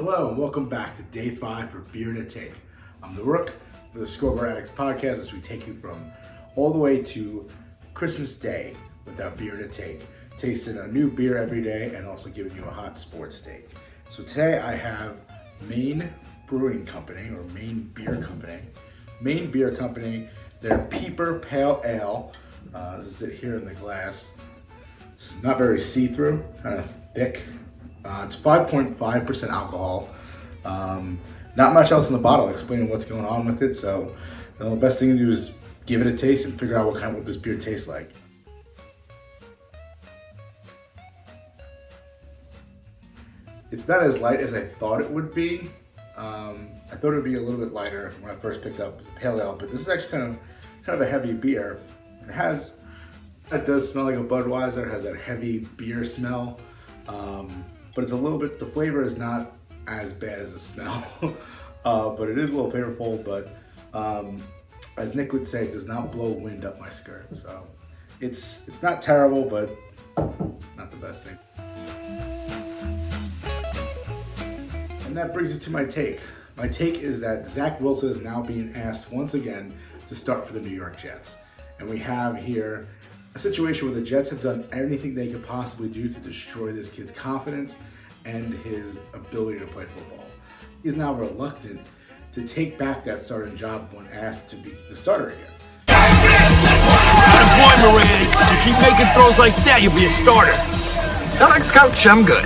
Hello and welcome back to Day 5 for Beer and a Take. I'm the Rook for the Scoreboard Addicts Podcast as we take you from all the way to Christmas Day with our Beer and a Take, tasting a new beer every day and also giving you a hot sports take. So today I have Maine Brewing Company, or Maine Beer Company. Maine Beer Company, their Peeper Pale Ale. This is it here in the glass. It's not very see-through, kind of thick. It's 5.5% alcohol. Not much else in the bottle explaining what's going on with it. So the best thing to do is give it a taste and figure out what this beer tastes like. It's not as light as I thought it would be. I thought it would be a little bit lighter when I first picked up the pale ale, but this is actually kind of a heavy beer. It does smell like a Budweiser. It has that heavy beer smell. But it's a little bit, the flavor is not as bad as the smell, but it is a little flavorful, but as Nick would say, it does not blow wind up my skirt. So it's not terrible, but not the best thing. And that brings me to my take. My take is that Zach Wilson is now being asked once again to start for the New York Jets. And we have here a situation where the Jets have done everything they could possibly do to destroy this kid's confidence and his ability to play football. He's now reluctant to take back that starting job when asked to be the starter again. Attaboy, Marines. You keep making throws like that, you'll be a starter. Alex Coach, I'm good.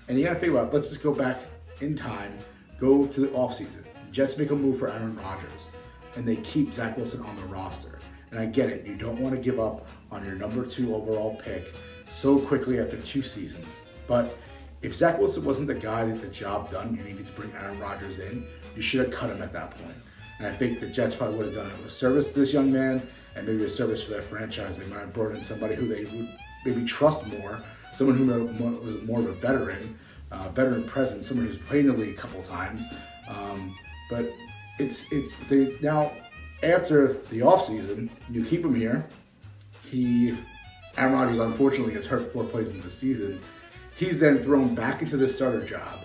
And you gotta think about it. Let's just go back in time, go to the offseason. Jets make a move for Aaron Rodgers, and they keep Zach Wilson on the roster. And I get it, you don't want to give up on your number 2 overall pick so quickly after 2 seasons. But if Zach Wilson wasn't the guy that the job done, you needed to bring Aaron Rodgers in, you should have cut him at that point. And I think the Jets probably would have done a service to this young man and maybe a service for their franchise. They might have brought in somebody who they would maybe trust more, someone who was more of a veteran presence, someone who's played in the league a couple times. But they now, after the offseason, you keep him here. Aaron Rodgers unfortunately gets hurt 4 plays into the season. He's then thrown back into the starter job.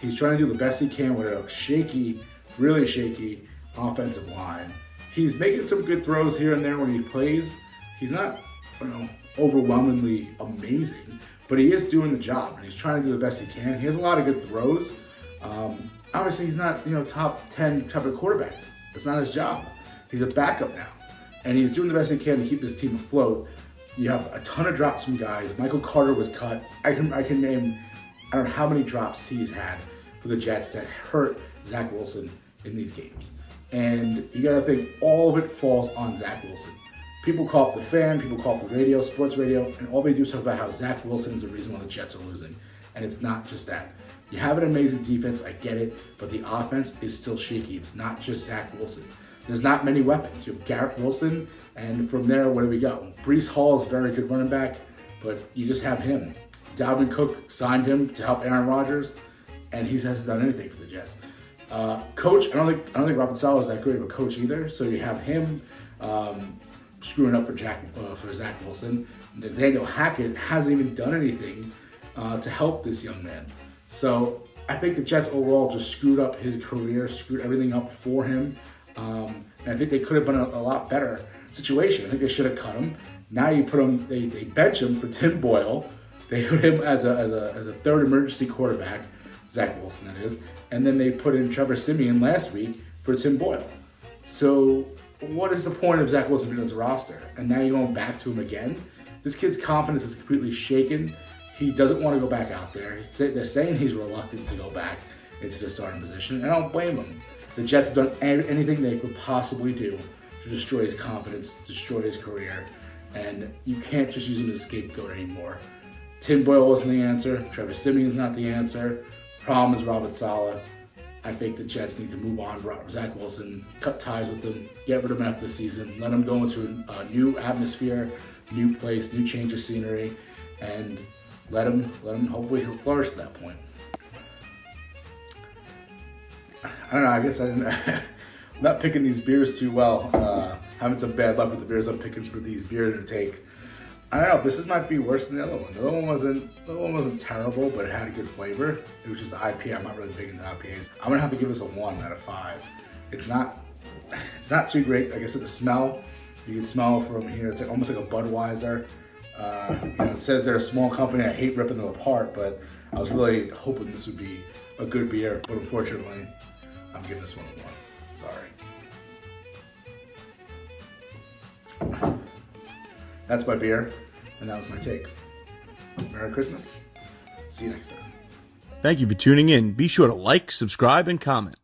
He's trying to do the best he can with a shaky, really shaky offensive line. He's making some good throws here and there when he plays. He's not, overwhelmingly amazing, but he is doing the job and he's trying to do the best he can. He has a lot of good throws. Obviously, he's not, top 10 type of quarterback. That's not his job. He's a backup now, and he's doing the best he can to keep his team afloat. You have a ton of drops from guys. Michael Carter was cut. I can name, I don't know how many drops he's had for the Jets that hurt Zach Wilson in these games. And you gotta think all of it falls on Zach Wilson. People call up the fan, people call up the radio, sports radio, and all they do is talk about how Zach Wilson is the reason why the Jets are losing. And it's not just that. You have an amazing defense, I get it, but the offense is still shaky. It's not just Zach Wilson. There's not many weapons. You have Garrett Wilson, and from there, where do we go? Breece Hall is a very good running back, but you just have him. Dalvin Cook signed him to help Aaron Rodgers, and he hasn't done anything for the Jets. Coach, I don't think Robert Saleh is that great of a coach either. So you have him screwing up for Zach Wilson. Nathaniel Hackett hasn't even done anything to help this young man. So I think the Jets overall just screwed up his career, screwed everything up for him. And I think they could have been a lot better situation. I think they should have cut him. Now you put him, they bench him for Tim Boyle. They put him as a third emergency quarterback, Zach Wilson that is, and then they put in Trevor Siemian last week for Tim Boyle. So what is the point of Zach Wilson being on his roster? And now you're going back to him again? This kid's confidence is completely shaken. He doesn't want to go back out there. They're saying he's reluctant to go back into the starting position, and I don't blame him. The Jets have done anything they could possibly do to destroy his confidence, destroy his career, and you can't just use him as a scapegoat anymore. Tim Boyle wasn't the answer. Trevor Siemian's not the answer. Problem is Robert Saleh. I think the Jets need to move on. Zach Wilson, cut ties with him, get rid of him after the season, let him go into a new atmosphere, new place, new change of scenery, and let him hopefully he'll flourish at that point. I don't know, I guess I'm not picking these beers too well. Having some bad luck with the beers I'm picking for these beers to take. I don't know. This might be worse than the other one. The other one wasn't terrible, but it had a good flavor. It was just the IPA. I'm not really big into IPAs. I'm gonna have to give this a 1 out of 5. It's not too great. Like I said, the smell, you can smell from here. It's like almost like a Budweiser. It says they're a small company. I hate ripping them apart, but I was really hoping this would be a good beer. But unfortunately, I'm giving this one a 1. Sorry. That's my beer, and that was my take. Merry Christmas. See you next time. Thank you for tuning in. Be sure to like, subscribe, and comment.